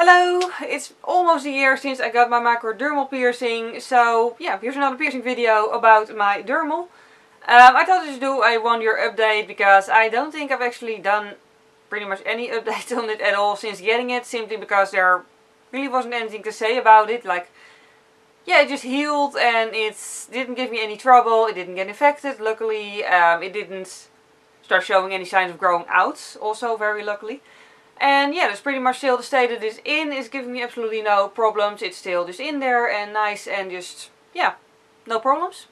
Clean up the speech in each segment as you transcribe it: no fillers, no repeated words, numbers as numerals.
Hello! It's almost a year since I got my microdermal piercing, so yeah, here's another piercing video about my dermal. I thought I'd just do a 1 year update because I don't think I've actually done pretty much any update on it at all since getting it, simply because there really wasn't anything to say about it. Like, yeah, it just healed and it didn't give me any trouble, it didn't get infected, luckily. It didn't start showing any signs of growing out, also very luckily. And yeah, that's pretty much still the state it is in. It's giving me absolutely no problems. It's still just in there and nice and just, yeah, no problems.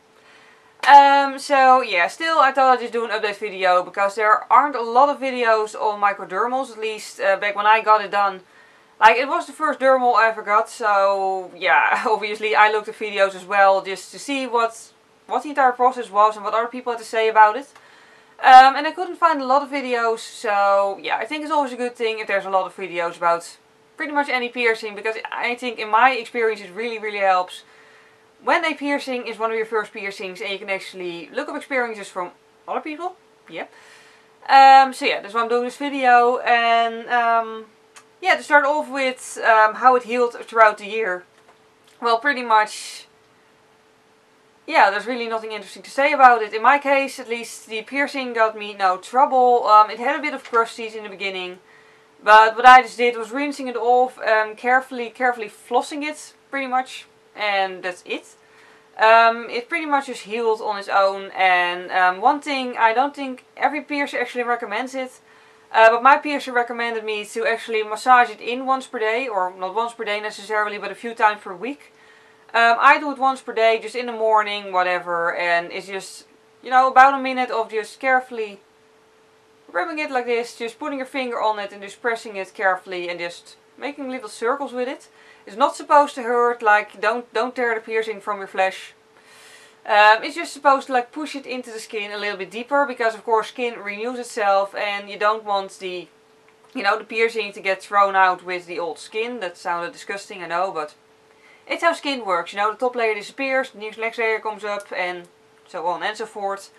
So yeah, still I thought I'd just do an update video because there aren't a lot of videos on microdermals, at least back when I got it done. Like, it was the first dermal I ever got, so yeah, obviously I looked at videos as well just to see what the entire process was and what other people had to say about it. And I couldn't find a lot of videos, so yeah, I think it's always a good thing if there's a lot of videos about pretty much any piercing, because I think in my experience it really helps when a piercing is one of your first piercings and you can actually look up experiences from other people. Yeah. So yeah, that's why I'm doing this video. And yeah, to start off with how it healed throughout the year. Well, pretty much, yeah, there's really nothing interesting to say about it. In my case, at least, the piercing got me no trouble. It had a bit of crusties in the beginning, but what I just did was rinsing it off, carefully flossing it, pretty much, and that's it. It pretty much just healed on its own, and one thing, I don't think every piercer actually recommends it, but my piercer recommended me to actually massage it in once per day, or not once per day necessarily, but a few times per week. I do it once per day, just in the morning, whatever, and it's just, you know, about a minute of just carefully rubbing it like this, just putting your finger on it and just pressing it carefully and just making little circles with it. It's not supposed to hurt, like, don't tear the piercing from your flesh. It's just supposed to, like, push it into the skin a little bit deeper, because of course skin renews itself and you don't want the, you know, the piercing to get thrown out with the old skin. That sounded disgusting, I know, but it's how skin works, you know, the top layer disappears, the next layer comes up, and so on and so forth.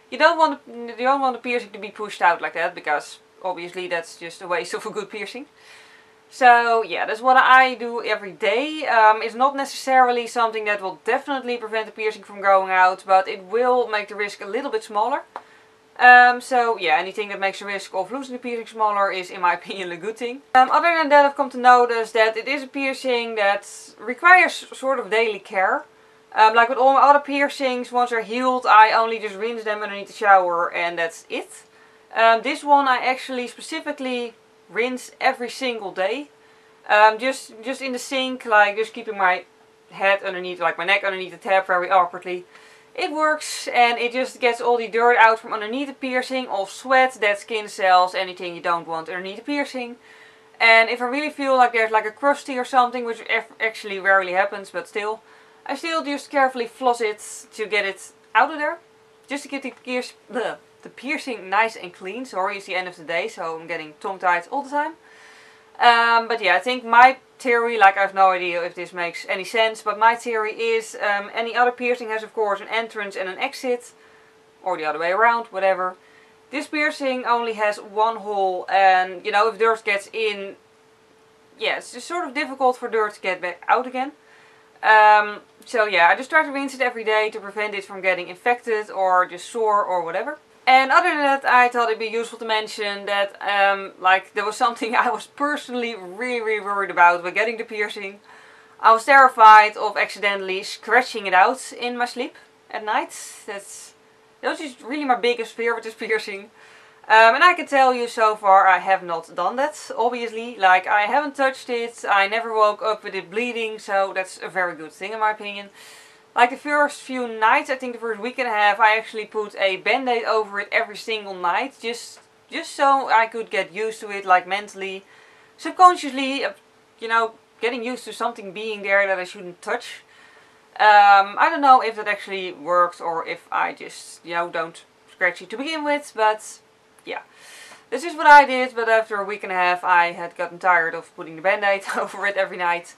You don't want the piercing to be pushed out like that, because obviously that's just a waste of a good piercing. So yeah, that's what I do every day. It's not necessarily something that will definitely prevent the piercing from growing out, but it will make the risk a little bit smaller. So yeah, anything that makes the risk of losing the piercing smaller is, in my opinion, a good thing. Other than that, I've come to notice that it is a piercing that requires sort of daily care. Like with all my other piercings, once they're healed, I only just rinse them underneath the shower and that's it. This one I actually specifically rinse every single day. Just in the sink, like just keeping my head underneath, like my neck underneath the tab very awkwardly. It works, and it just gets all the dirt out from underneath the piercing, all sweat, dead skin cells, anything you don't want underneath the piercing. And if I really feel like there's like a crusty or something, which actually rarely happens, but still, I still just carefully floss it to get it out of there. Just to get the piercing nice and clean. Sorry, it's the end of the day, so I'm getting tongue-tied all the time. But yeah, I think my theory, like, I have no idea if this makes any sense, but my theory is any other piercing has of course an entrance and an exit, or the other way around, whatever. This piercing only has one hole, and you know, if dirt gets in, yeah, it's just sort of difficult for dirt to get back out again. So yeah, I just try to rinse it every day to prevent it from getting infected or just sore or whatever. And other than that, I thought it'd be useful to mention that, like, there was something I was personally really worried about when getting the piercing. I was terrified of accidentally scratching it out in my sleep at night. That was just really my biggest fear with this piercing. And I can tell you, so far I have not done that, obviously. Like, I haven't touched it, I never woke up with it bleeding, so that's a very good thing in my opinion. Like the first few nights, I think the first week and a half, I actually put a band-aid over it every single night. Just so I could get used to it, like mentally, subconsciously, you know, getting used to something being there that I shouldn't touch. I don't know if that actually worked or if I just, you know, don't scratch it to begin with, but yeah. This is what I did, but after a week and a half I had gotten tired of putting the band-aid over it every night.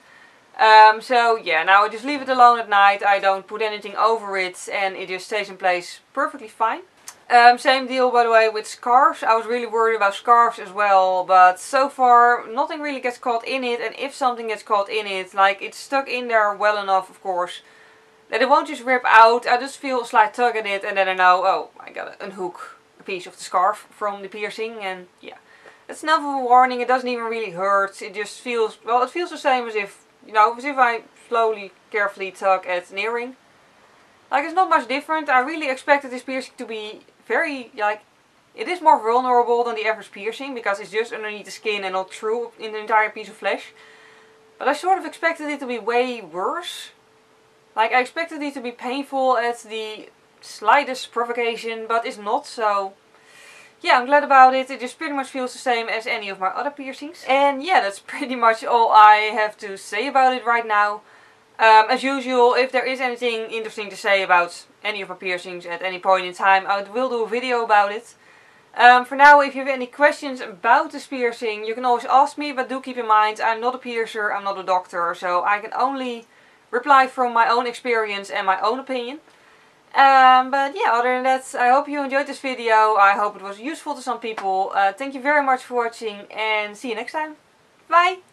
So yeah, now I just leave it alone at night, I don't put anything over it and it just stays in place perfectly fine. Same deal by the way with scarves. I was really worried about scarves as well, but so far nothing really gets caught in it, and if something gets caught in it, like it's stuck in there well enough of course, that it won't just rip out. I just feel a slight tug at it and then I know, oh, I gotta unhook a piece of the scarf from the piercing, and yeah. It's enough of a warning. It doesn't even really hurt. It just feels, well, it feels the same as if, you know, as if I slowly, carefully tug at an earring. Like, it's not much different. I really expected this piercing to be very, like, it is more vulnerable than the average piercing because it's just underneath the skin and not through in the entire piece of flesh. But I sort of expected it to be way worse. Like, I expected it to be painful at the slightest provocation, but it's not, so yeah, I'm glad about it. It just pretty much feels the same as any of my other piercings. And yeah, that's pretty much all I have to say about it right now. As usual, if there is anything interesting to say about any of my piercings at any point in time, I will do a video about it. For now, if you have any questions about this piercing, you can always ask me, but do keep in mind, I'm not a piercer, I'm not a doctor, so I can only reply from my own experience and my own opinion. But yeah, other than that, I hope you enjoyed this video. I hope it was useful to some people. Thank you very much for watching and see you next time. Bye!